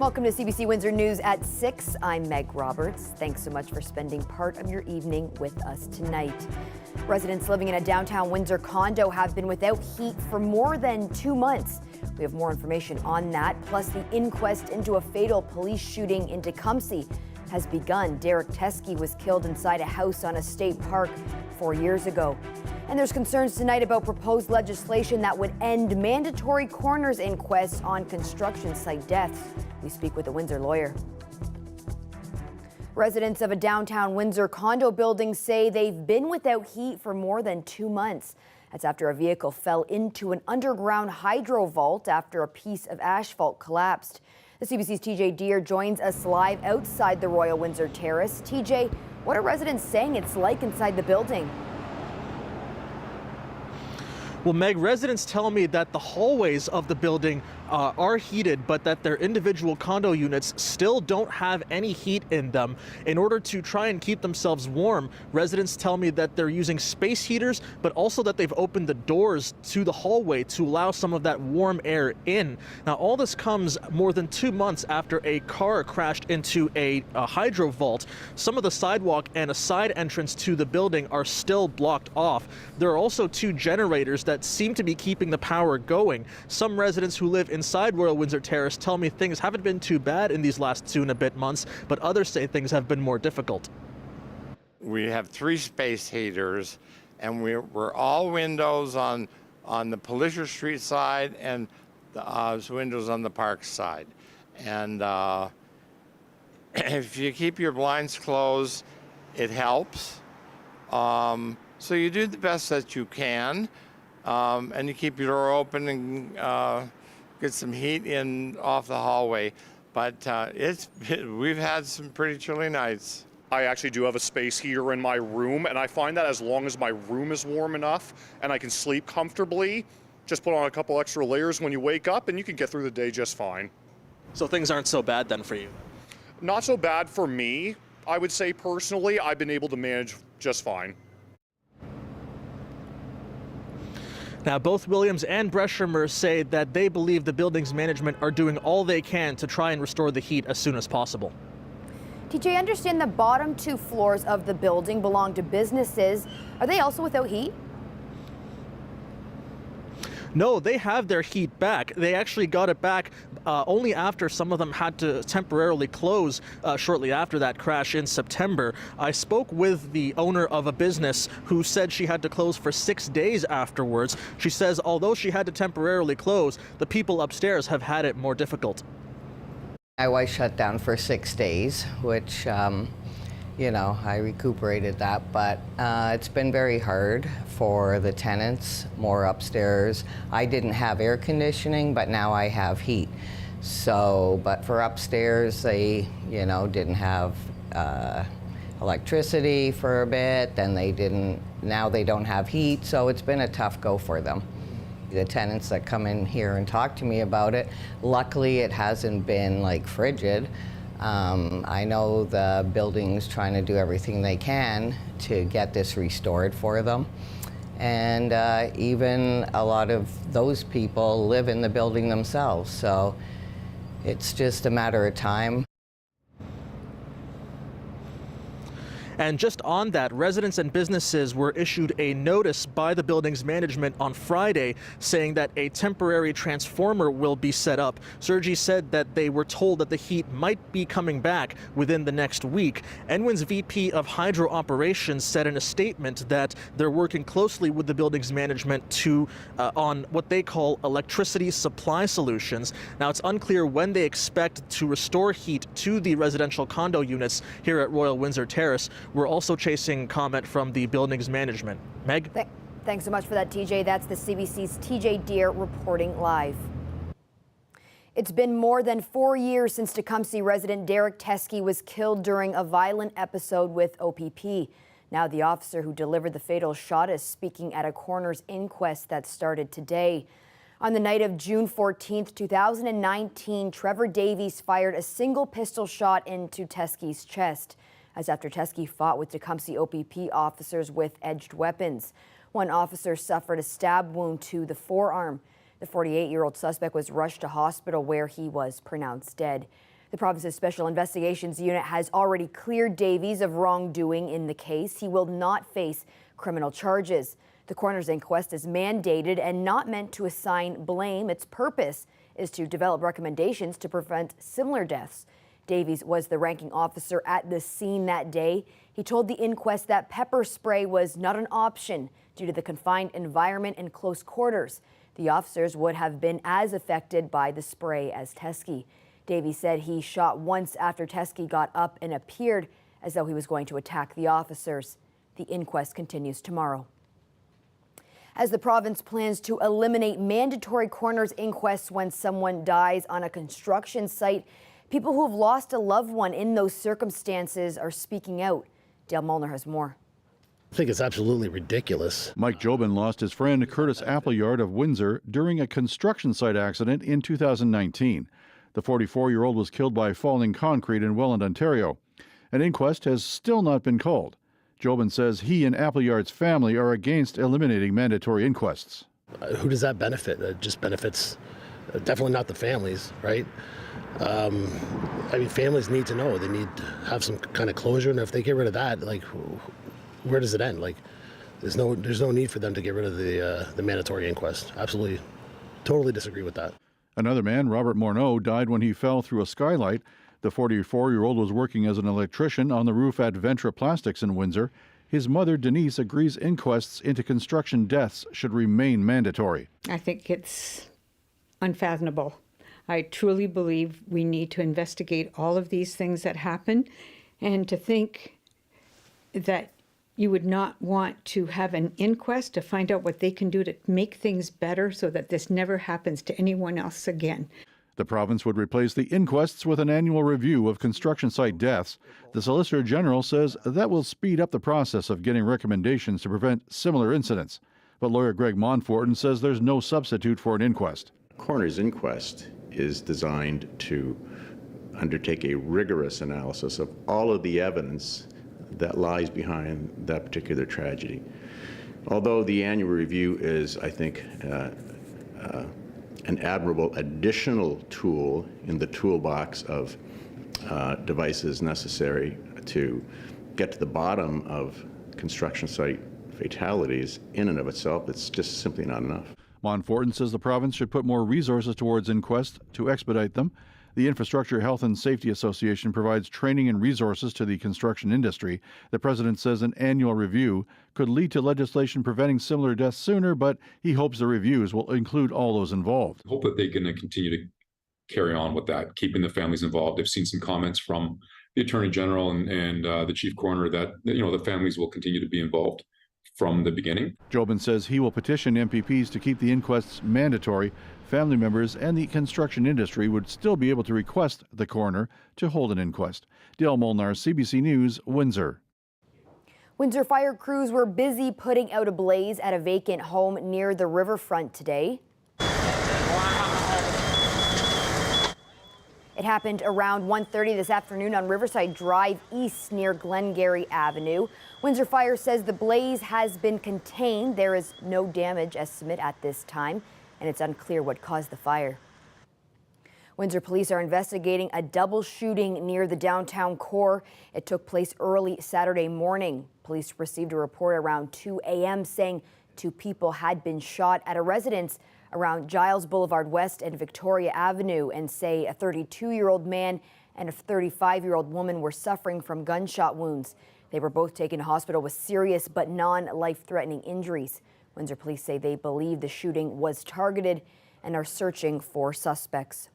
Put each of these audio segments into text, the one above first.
Welcome to CBC Windsor News at 6. I'm Meg Roberts. Thanks so much for spending part of your evening with us tonight. Residents living in a downtown Windsor condo have been without heat for more than 2 months. We have more information on that, plus the inquest into a fatal police shooting in Tecumseh has begun. Derek Tesky was killed inside a house on a state park 4 years ago. And there's concerns tonight about proposed legislation that would end mandatory coroner's inquests on construction site deaths. We speak with a Windsor lawyer. Residents of a downtown Windsor condo building say they've been without heat for more than 2 months. That's after a vehicle fell into an underground hydro vault after a piece of asphalt collapsed. The CBC's TJ Deer joins us live outside the Royal Windsor Terrace. TJ, what are residents saying it's like inside the building? Well, Meg, residents tell me that the hallways of the building are heated, but that their individual condo units still don't have any heat in them. In order to try and keep themselves warm, residents tell me that they're using space heaters, but also that they've opened the doors to the hallway to allow some of that warm air in. Now, all this comes more than 2 months after a car crashed into a hydro vault. Some of the sidewalk and a side entrance to the building are still blocked off. There are also 2 generators that seem to be keeping the power going. Some residents who live inside Royal Windsor Terrace tell me things haven't been too bad in these last 2 and a bit months, but others say things have been more difficult. We have 3 space heaters, and we're all windows on the Polisher Street side and the windows on the park side. And if you keep your blinds closed, it helps. So you do the best that you can. And you keep your door open and get some heat in off the hallway. But we've had some pretty chilly nights. I actually do have a space heater in my room, and I find that as long as my room is warm enough and I can sleep comfortably, just put on a couple extra layers when you wake up and you can get through the day just fine. So things aren't so bad then for you? Not so bad for me. I would say personally, I've been able to manage just fine. Now, both Williams and Breshemer say that they believe the building's management are doing all they can to try and restore the heat as soon as possible. TJ, I understand the bottom 2 floors of the building belong to businesses. Are they also without heat? No, they have their heat back. They actually got it back only after some of them had to temporarily close shortly after that crash in September. I spoke with the owner of a business who said she had to close for 6 days afterwards. She says although she had to temporarily close, the people upstairs have had it more difficult. I was shut down for 6 days, which you know, I recuperated that, but it's been very hard for the tenants, more upstairs. I didn't have air conditioning, but now I have heat. So, but for upstairs, they, you know, didn't have electricity for a bit, then now they don't have heat, so it's been a tough go for them. The tenants that come in here and talk to me about it, luckily it hasn't been like frigid. I know the building's trying to do everything they can to get this restored for them. And even a lot of those people live in the building themselves. So it's just a matter of time. And just on that, residents and businesses were issued a notice by the building's management on Friday saying that a temporary transformer will be set up. Sergi said that they were told that the heat might be coming back within the next week. NWIN's VP of Hydro Operations said in a statement that they're working closely with the building's management on what they call electricity supply solutions. Now, it's unclear when they expect to restore heat to the residential condo units here at Royal Windsor Terrace. We're also chasing comment from the building's management. Meg? Thanks so much for that, TJ. That's the CBC's TJ Deer reporting live. It's been more than 4 years since Tecumseh resident Derek Tesky was killed during a violent episode with OPP. Now the officer who delivered the fatal shot is speaking at a coroner's inquest that started today. On the night of June 14th, 2019, Trevor Davies fired a single pistol shot into Tesky's chest. As after Tesky fought with Tecumseh OPP officers with edged weapons. One officer suffered a stab wound to the forearm. The 48-year-old suspect was rushed to hospital where he was pronounced dead. The province's Special Investigations Unit has already cleared Davies of wrongdoing in the case. He will not face criminal charges. The coroner's inquest is mandated and not meant to assign blame. Its purpose is to develop recommendations to prevent similar deaths. Davies was the ranking officer at the scene that day. He told the inquest that pepper spray was not an option due to the confined environment and close quarters. The officers would have been as affected by the spray as Tesky. Davies said he shot once after Tesky got up and appeared as though he was going to attack the officers. The inquest continues tomorrow. As the province plans to eliminate mandatory coroner's inquests when someone dies on a construction site, people who have lost a loved one in those circumstances are speaking out. Dale Molnar has more. I think it's absolutely ridiculous. Mike Jobin lost his friend Curtis Appleyard of Windsor during a construction site accident in 2019. The 44-year-old was killed by falling concrete in Welland, Ontario. An inquest has still not been called. Jobin says he and Appleyard's family are against eliminating mandatory inquests. Who does that benefit? It just benefits definitely not the families, right? I mean, families need to know. They need to have some kind of closure, and if they get rid of that, like, where does it end? Like, there's no need for them to get rid of the mandatory inquest. Absolutely, totally disagree with that. Another man, Robert Morneau, died when he fell through a skylight. The 44-year-old was working as an electrician on the roof at Ventura Plastics in Windsor. His mother, Denise, agrees inquests into construction deaths should remain mandatory. I think it's unfathomable. I truly believe we need to investigate all of these things that happen, and to think that you would not want to have an inquest to find out what they can do to make things better so that this never happens to anyone else again. The province would replace the inquests with an annual review of construction site deaths. The Solicitor General says that will speed up the process of getting recommendations to prevent similar incidents. But lawyer Greg Monforton says there's no substitute for an inquest. Coroner's inquest is designed to undertake a rigorous analysis of all of the evidence that lies behind that particular tragedy. Although the annual review is, I think, an admirable additional tool in the toolbox of devices necessary to get to the bottom of construction site fatalities, in and of itself, it's just simply not enough. Monforton says the province should put more resources towards inquests to expedite them. The Infrastructure Health and Safety Association provides training and resources to the construction industry. The president says an annual review could lead to legislation preventing similar deaths sooner, but he hopes the reviews will include all those involved. I hope that they're going to continue to carry on with that, keeping the families involved. I've seen some comments from the Attorney General and the Chief Coroner that the families will continue to be involved from the beginning. Jobin says he will petition MPPs to keep the inquests mandatory. Family members and the construction industry would still be able to request the coroner to hold an inquest. Dale Molnar, CBC News, Windsor. Windsor fire crews were busy putting out a blaze at a vacant home near the riverfront today. It happened around 1:30 this afternoon on Riverside Drive East near Glengarry Avenue. Windsor Fire says the blaze has been contained. There is no damage estimate at this time, and it's unclear what caused the fire. Windsor police are investigating a double shooting near the downtown core. It took place early Saturday morning. Police received a report around 2 a.m. saying 2 people had been shot at a residence around Giles Boulevard West and Victoria Avenue, and say a 32-year-old man and a 35-year-old woman were suffering from gunshot wounds. They were both taken to hospital with serious but non-life-threatening injuries. Windsor police say they believe the shooting was targeted and are searching for suspects.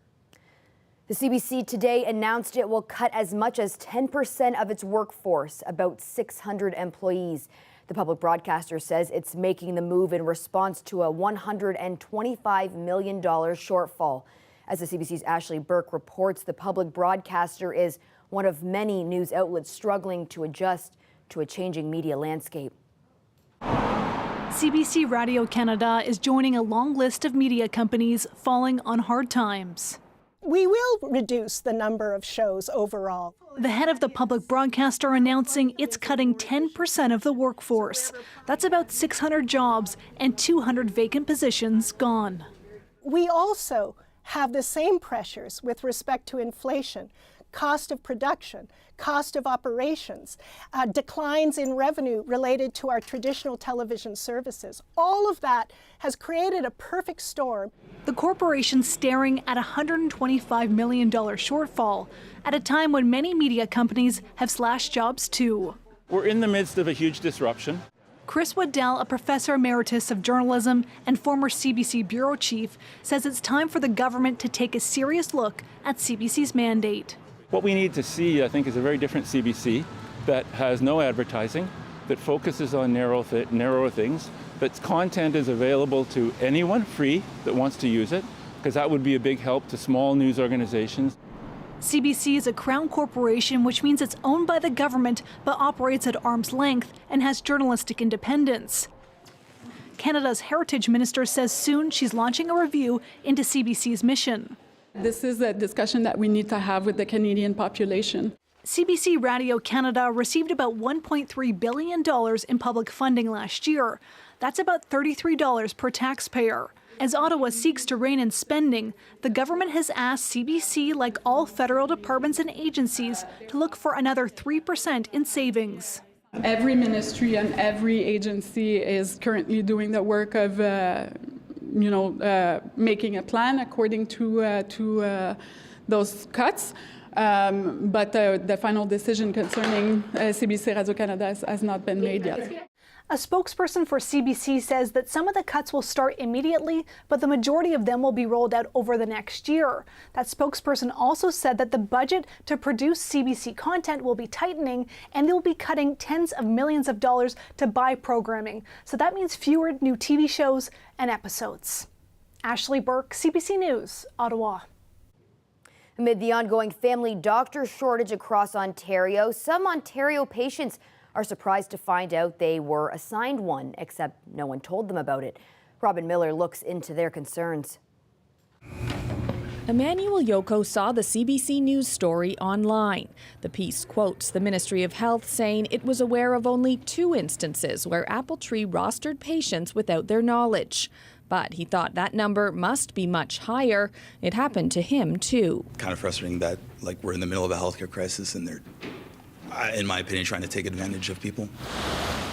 The CBC today announced it will cut as much as 10% of its workforce, about 600 employees. The public broadcaster says it's making the move in response to a $125 million shortfall. As the CBC's Ashley Burke reports, the public broadcaster is one of many news outlets struggling to adjust to a changing media landscape. CBC Radio Canada is joining a long list of media companies falling on hard times. We will reduce the number of shows overall. The head of the public broadcaster announcing it's cutting 10% of the workforce. That's about 600 jobs and 200 vacant positions gone. we also have the same pressures with respect to inflation, cost of production, cost of operations, declines in revenue related to our traditional television services. All of that has created a perfect storm. The corporation staring at a $125 million shortfall at a time when many media companies have slashed jobs too. We're in the midst of a huge disruption. Chris Waddell, a professor emeritus of journalism and former CBC bureau chief, says it's time for the government to take a serious look at CBC's mandate. What we need to see, I think, is a very different CBC that has no advertising, that focuses on narrower things, that content is available to anyone free that wants to use it, because that would be a big help to small news organizations. CBC is a crown corporation, which means it's owned by the government but operates at arm's length and has journalistic independence. Canada's Heritage Minister says soon she's launching a review into CBC's mission. This is a discussion that we need to have with the Canadian population. CBC Radio Canada received about $1.3 billion in public funding last year. That's about $33 per taxpayer. As Ottawa seeks to rein in spending, the government has asked CBC, like all federal departments and agencies, to look for another 3% in savings. Every ministry and every agency is currently doing the work of making a plan according to those cuts. But the final decision concerning CBC Radio Canada has not been made yet. A spokesperson for CBC says that some of the cuts will start immediately, but the majority of them will be rolled out over the next year. That spokesperson also said that the budget to produce CBC content will be tightening, and they'll be cutting tens of millions of dollars to buy programming. So that means fewer new TV shows and episodes. Ashley Burke, CBC News, Ottawa. Amid the ongoing family doctor shortage across Ontario, some Ontario patients are surprised to find out they were assigned one, except no one told them about it. Robin Miller looks into their concerns. Emmanuel Yoko saw the CBC News story online. The piece quotes the Ministry of Health saying it was aware of only 2 instances where Appletree rostered patients without their knowledge. But he thought that number must be much higher. It happened to him too. Kind of frustrating that we're in the middle of a healthcare crisis and they're, in my opinion, trying to take advantage of people.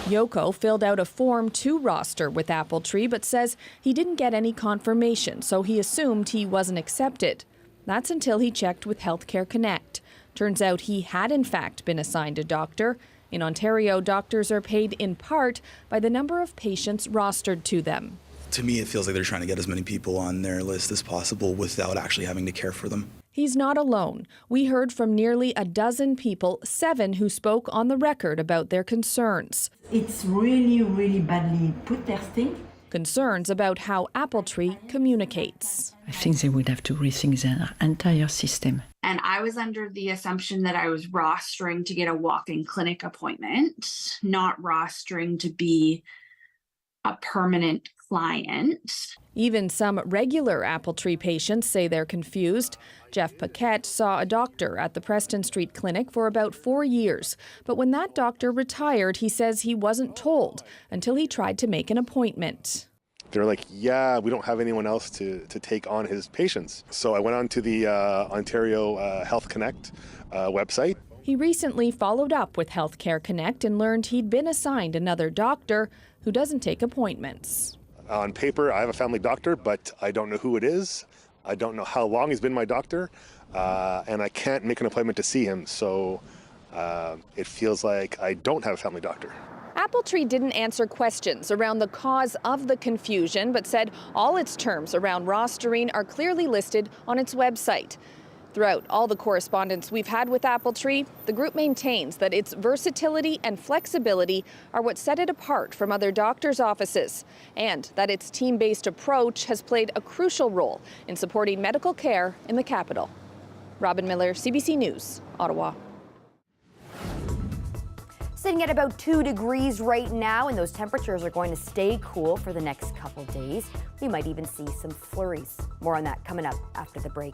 Yoko filled out a form to roster with Appletree, but says he didn't get any confirmation, so he assumed he wasn't accepted. That's until he checked with Healthcare Connect. Turns out he had in fact been assigned a doctor. In Ontario, doctors are paid in part by the number of patients rostered to them. To me, it feels like they're trying to get as many people on their list as possible without actually having to care for them. He's not alone. We heard from nearly a dozen people, 7 who spoke on the record about their concerns. It's really, really badly put, their thing. Concerns about how Appletree communicates. I think they would have to rethink their entire system. And I was under the assumption that I was rostering to get a walk-in clinic appointment, not rostering to be a permanent client. Even some regular Appletree patients say they're confused. Jeff Paquette saw a doctor at the Preston Street Clinic for about 4 years. But when that doctor retired, he says he wasn't told until he tried to make an appointment. They're like, yeah, we don't have anyone else to take on his patients. So I went on to the Ontario Health Connect website. He recently followed up with Healthcare Connect and learned he'd been assigned another doctor who doesn't take appointments. On paper, I have a family doctor, but I don't know who it is. I don't know how long he's been my doctor, and I can't make an appointment to see him. So it feels like I don't have a family doctor. Appletree didn't answer questions around the cause of the confusion, but said all its terms around rostering are clearly listed on its website. Throughout all the correspondence we've had with Appletree, the group maintains that its versatility and flexibility are what set it apart from other doctors' offices, and that its team-based approach has played a crucial role in supporting medical care in the capital. Robin Miller, CBC News, Ottawa. Sitting at about 2 degrees right now, and those temperatures are going to stay cool for the next couple days. We might even see some flurries. More on that coming up after the break.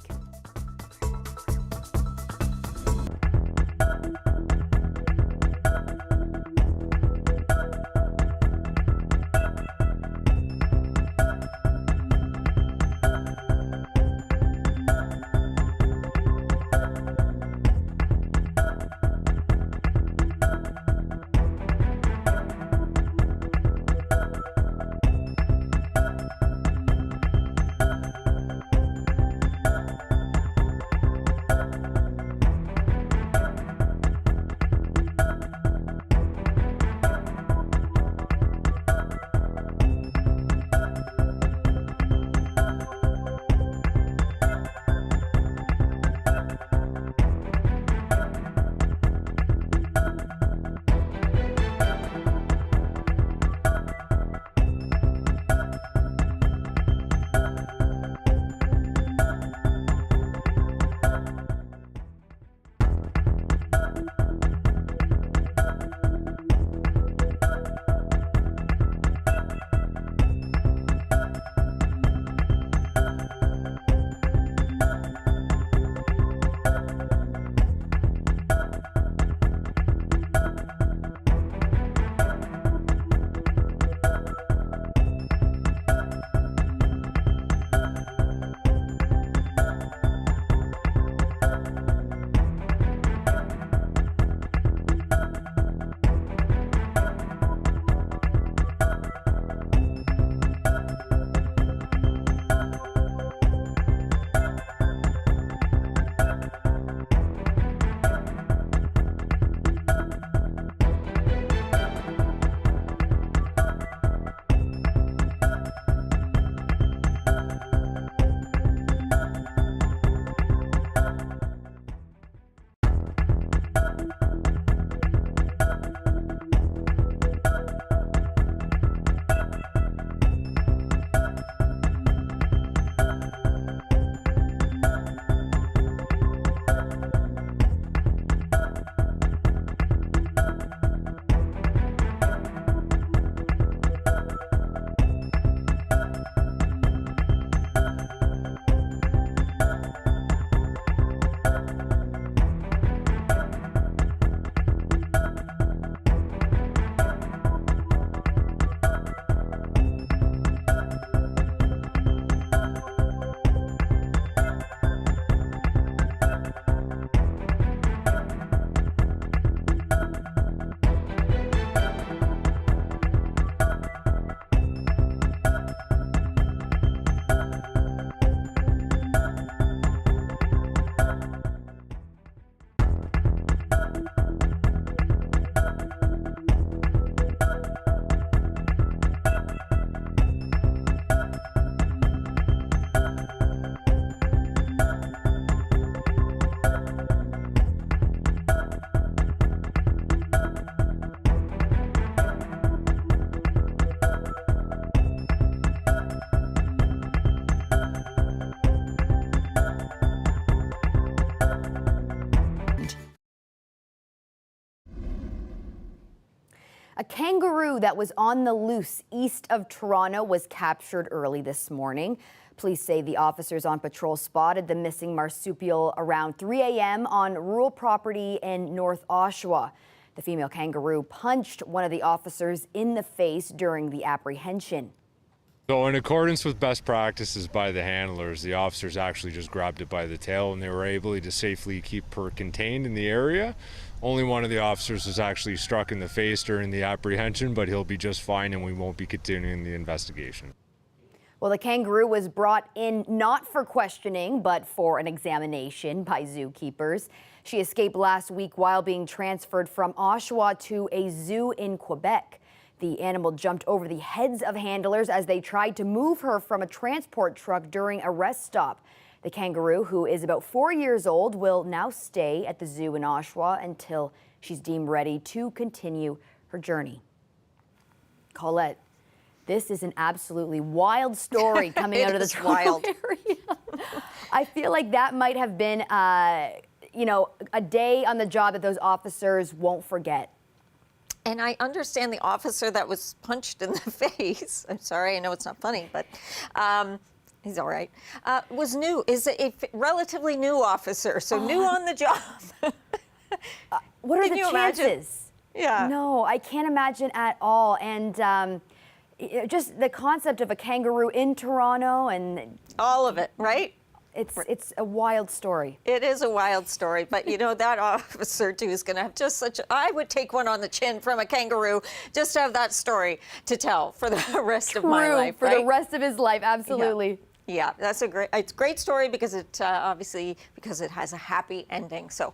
A kangaroo that was on the loose east of Toronto was captured early this morning. Police say the officers on patrol spotted the missing marsupial around 3 a.m. on rural property in North Oshawa. The female kangaroo punched one of the officers in the face during the apprehension. So in accordance with best practices by the handlers, the officers actually just grabbed it by the tail and they were able to safely keep her contained in the area. Only one of the officers was actually struck in the face during the apprehension, but he'll be just fine and we won't be continuing the investigation. Well, the kangaroo was brought in not for questioning, but for an examination by zookeepers. She escaped last week while being transferred from Oshawa to a zoo in Quebec. The animal jumped over the heads of handlers as they tried to move her from a transport truck during a rest stop. The kangaroo, who is about 4 years old, will now stay at the zoo in Oshawa until she's deemed ready to continue her journey. Colette, this is an absolutely wild story coming out of the Toronto area. I feel like that might have been, a day on the job that those officers won't forget. And I understand the officer that was punched in the face. I'm sorry, I know it's not funny, but he's all right. Was new, is a relatively new officer, so new on the job. What are the chances? Imagine? Yeah. No, I can't imagine at all. And just the concept of a kangaroo in Toronto and all of it, right? It's a wild story. It is a wild story, but that officer too is going to have just such I would take one on the chin from a kangaroo just to have that story to tell for the rest of my life, for the rest of his life, absolutely. Yeah, that's it's a great story because it obviously because it has a happy ending. So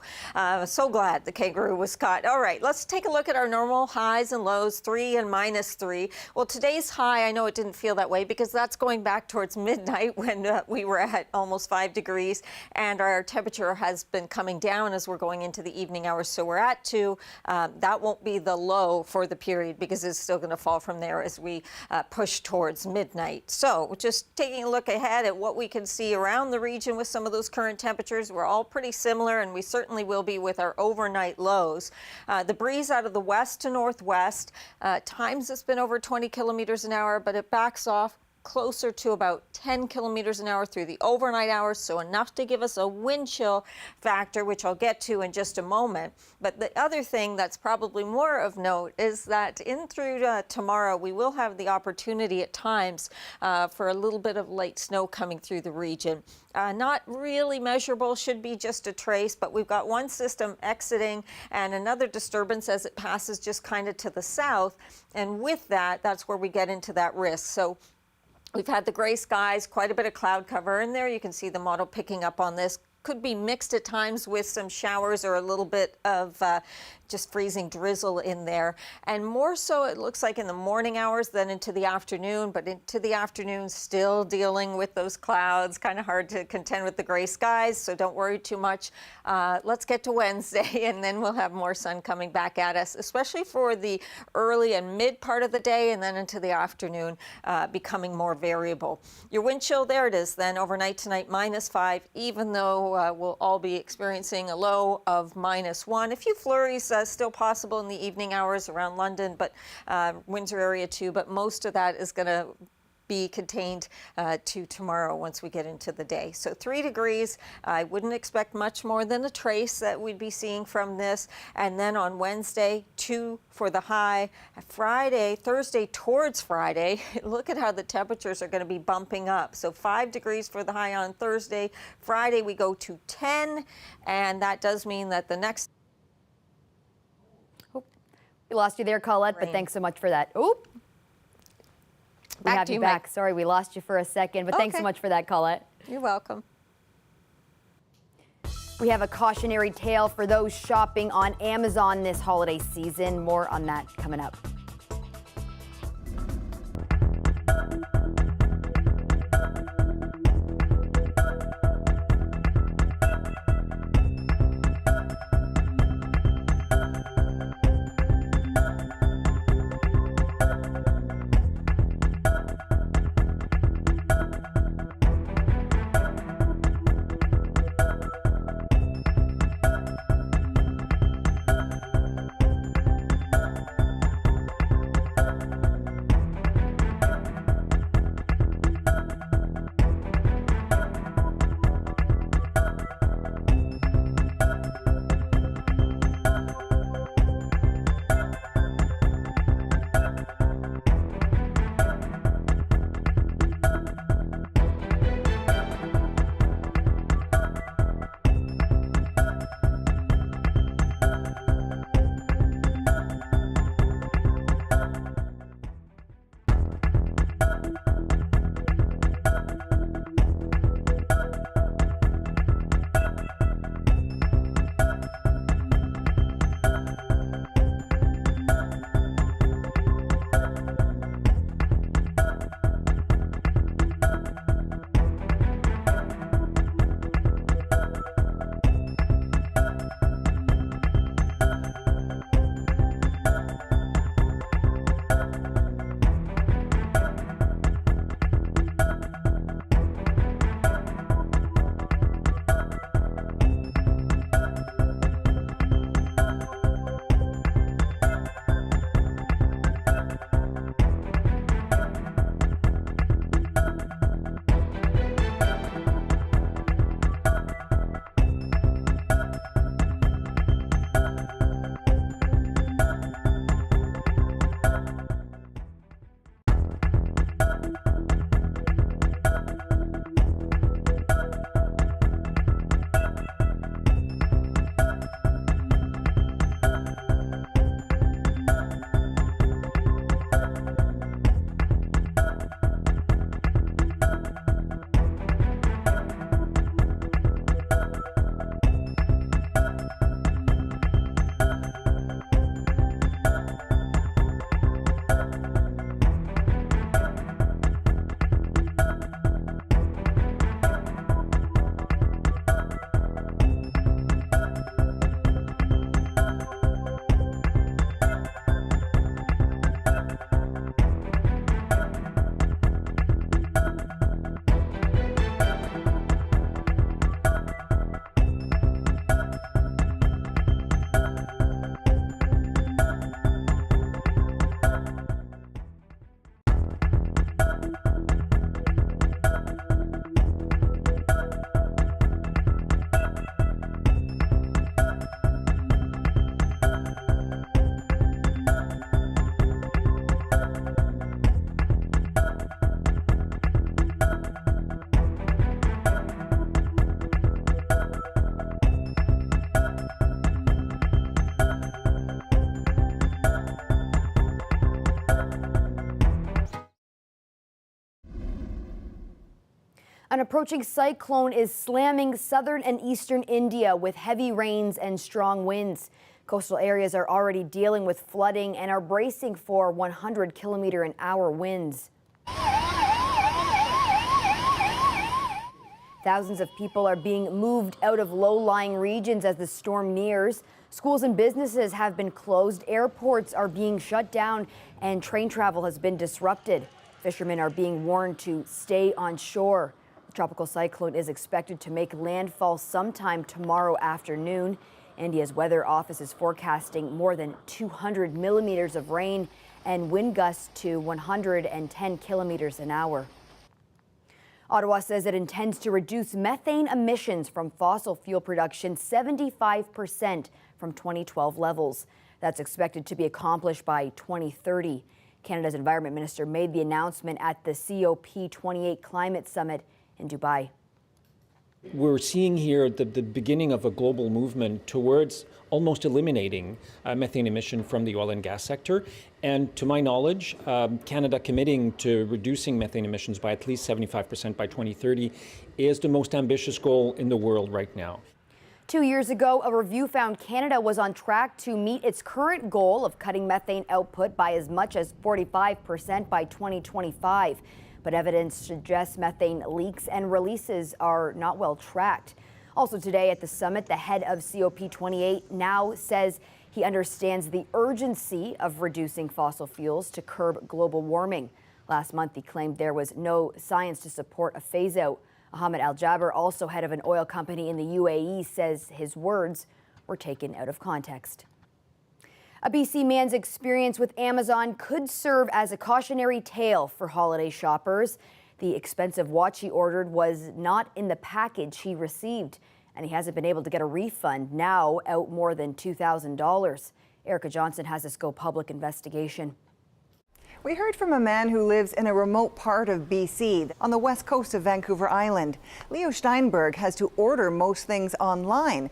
so glad the kangaroo was caught. All right, let's take a look at our normal highs and lows, 3 and -3. Well, today's high, I know it didn't feel that way because that's going back towards midnight when we were at almost 5 degrees, and our temperature has been coming down as we're going into the evening hours. So we're at 2. That won't be the low for the period because it's still going to fall from there as we push towards midnight. So just taking a look ahead at what we can see around the region with some of those current temperatures. We're all pretty similar, and we certainly will be with our overnight lows. The breeze out of the west to northwest, times it's been over 20 kilometers an hour, but it backs off closer to about 10 kilometers an hour through the overnight hours, so enough to give us a wind chill factor, which I'll get to in just a moment. But the other thing that's probably more of note is that in through tomorrow, we will have the opportunity at times for a little bit of light snow coming through the region. Not really measurable, should be just a trace, but we've got one system exiting and another disturbance as it passes just kind of to the south. And with that, that's where we get into that risk. So we've had the gray skies, quite a bit of cloud cover in there. You can see the model picking up on this. Could be mixed at times with some showers or a little bit of just freezing drizzle in there. And more so it looks like in the morning hours than into the afternoon, but into the afternoon still dealing with those clouds. Kind of hard to contend with the gray skies, so don't worry too much. Let's get to Wednesday and then we'll have more sun coming back at us, especially for the early and mid part of the day, and then into the afternoon becoming more variable. Your wind chill, there it is then, overnight tonight -5, even though we'll all be experiencing a low of -1. A few flurries still possible in the evening hours around London, but Windsor area too, but most of that is going to be contained to tomorrow once we get into the day. So 3 degrees, I wouldn't expect much more than a trace that we'd be seeing from this. And then on Wednesday, 2 for the high. Friday, Thursday towards Friday, look at how the temperatures are going to be bumping up. So 5 degrees for the high on Thursday. Friday we go to 10, and that does mean that the next... We lost you there, Colette, but thanks so much for that. Oop. We have you back. Sorry, we lost you for a second, but thanks so much for that, Colette. You're welcome. We have a cautionary tale for those shopping on Amazon this holiday season. More on that coming up. An approaching cyclone is slamming southern and eastern India with heavy rains and strong winds. Coastal areas are already dealing with flooding and are bracing for 100-kilometer-an-hour winds. Thousands of people are being moved out of low-lying regions as the storm nears. Schools and businesses have been closed, airports are being shut down, and train travel has been disrupted. Fishermen are being warned to stay on shore. The tropical cyclone is expected to make landfall sometime tomorrow afternoon. India's weather office is forecasting more than 200 millimeters of rain and wind gusts to 110 kilometers an hour. Ottawa says it intends to reduce methane emissions from fossil fuel production 75% from 2012 levels. That's expected to be accomplished by 2030. Canada's Environment Minister made the announcement at the COP28 Climate Summit in Dubai. We're seeing here the beginning of a global movement towards almost eliminating methane emission from the oil and gas sector. And to my knowledge, Canada committing to reducing methane emissions by at least 75% by 2030 is the most ambitious goal in the world right now. 2 years ago, a review found Canada was on track to meet its current goal of cutting methane output by as much as 45% by 2025. But evidence suggests methane leaks and releases are not well tracked. Also today at the summit, the head of COP28 now says he understands the urgency of reducing fossil fuels to curb global warming. Last month, he claimed there was no science to support a phase-out. Ahmed Al-Jaber, also head of an oil company in the UAE, says his words were taken out of context. A BC man's experience with Amazon could serve as a cautionary tale for holiday shoppers. The expensive watch he ordered was not in the package he received, and he hasn't been able to get a refund, now out more than $2,000. Erica Johnson has this Go Public investigation. We heard from a man who lives in a remote part of BC on the west coast of Vancouver Island. Leo Steinberg has to order most things online.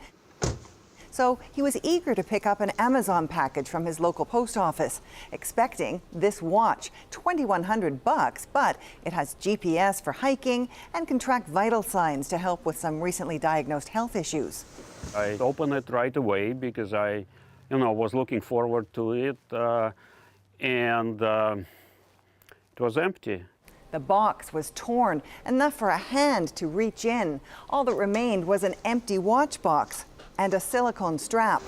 So he was eager to pick up an Amazon package from his local post office, expecting this watch, $2,100, but it has GPS for hiking and can track vital signs to help with some recently diagnosed health issues. I opened it right away because I, was looking forward to it, and it was empty. The box was torn, enough for a hand to reach in. All that remained was an empty watch box and a silicone strap.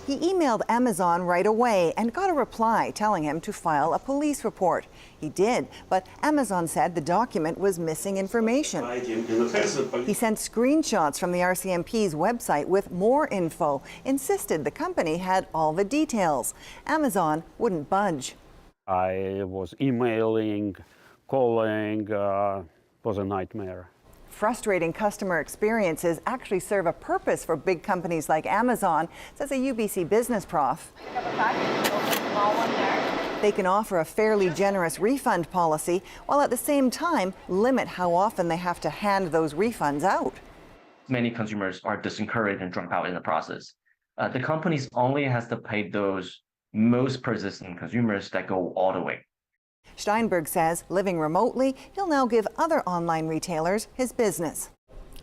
He emailed Amazon right away and got a reply telling him to file a police report. He did, but Amazon said the document was missing information. He sent screenshots from the RCMP's website with more info, insisted the company had all the details. Amazon wouldn't budge. I was emailing, calling, was a nightmare. Frustrating customer experiences actually serve a purpose for big companies like Amazon, says a UBC business prof. They can offer a fairly generous refund policy, while at the same time limit how often they have to hand those refunds out. Many consumers are disencouraged and drop out in the process. The companies only has to pay those most persistent consumers that go all the way. Steinberg says, living remotely, he'll now give other online retailers his business.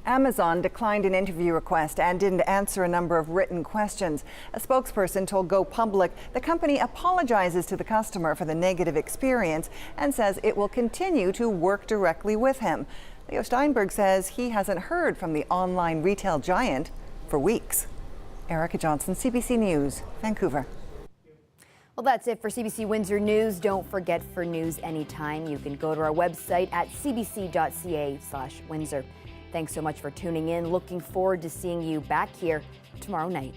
Amazon declined an interview request and didn't answer a number of written questions. A spokesperson told Go Public the company apologizes to the customer for the negative experience and says it will continue to work directly with him. Leo Steinberg says he hasn't heard from the online retail giant for weeks. Erica Johnson, CBC News, Vancouver. Well, that's it for CBC Windsor News. Don't forget, for news anytime, you can go to our website at cbc.ca/Windsor. Thanks so much for tuning in. Looking forward to seeing you back here tomorrow night.